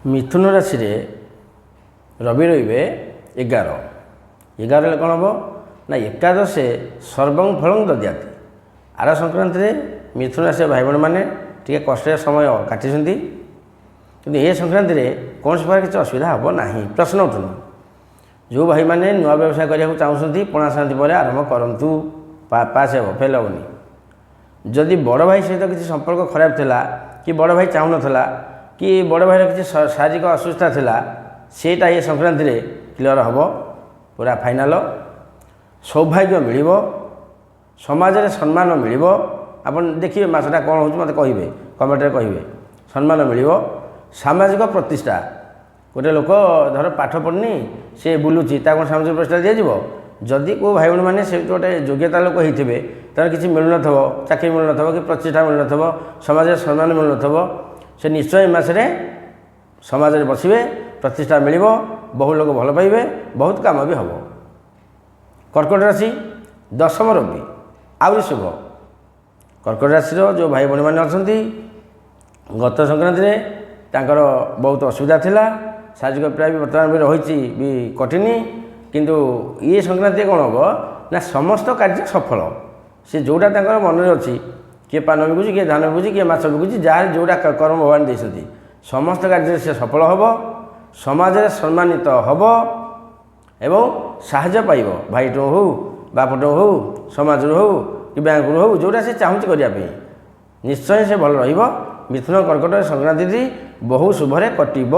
मिथुन राशि रे रवि रे 11 11 कौन हम ना एकादशे सर्वं फलं दद्याति। आर संक्रांति रे मिथुन राशि भाई बहन मैंने टे कष्ट समय काटी कि ये संक्रांति रे कौन प्रकार किसी असुविधा हम ना प्रश्न उठुन। जो भाई मैंने नुआ व्यवसाय करने चाहते पणा संक्रांति पर आरंभ करूँ पास हे फेल हेनी। जदि बड़ भाई सहित किसी संपर्क खराब थिला कि बड़ भाई चाहून नाला कि बड़ भाई किसी शारीरिक असुस्थता थिला सेटा ये संक्रांति रे क्लियर हम पूरा फाइनाल। सौभाग्य मिल समाज रे सम्मान मिल आपन देखिए मासटा कौन हो मत कहे कमेंट कहे सम्मान मिल सामाजिक प्रतिष्ठा। गोटे लोक धर पाठ पढ़नी सी बुलूची कौन सामाजिक प्रतिष्ठा दिज्व जदि को भाई भाई मैंने से गोटे योग्यता लोक होते तर किसी मिलू न चाकरी मिलू न कि प्रतिष्ठा मिलू न समाज सम्मान मिलू न से निश्चय मसरे समाज में बसवे प्रतिष्ठा मिल बहु लोग भल पाइबे बहुत काम भी हम। कर्कट राशि दशम रवि आहरी शुभ। कर्कट राशि जो भाई भाई मैंने अच्छा गत संक्रांति रे तांकर बहुत असुविधा थिला शारीरिक प्राय भी बर्तमान भी रही भी कठिन किंतु ये संक्रांति कौन हम ना समस्त कार्य सफल सी जोटा मन में अच्छी किए पान बिकुची किए धान बिकुची किए माछ बिकुची जहाँ जोटा कर्म भगवान देते समस्त कार्य से सफल हम समाज में सम्मानित हम एवं साहाय्य पाइब भाईटो हो बापटो हो समाज हो कि बैंक हो जोटा से चाहूँ करने निश्चय से भल रहिब। मिथुन कर्कट संक्रांति बहु शुभरे कटिब।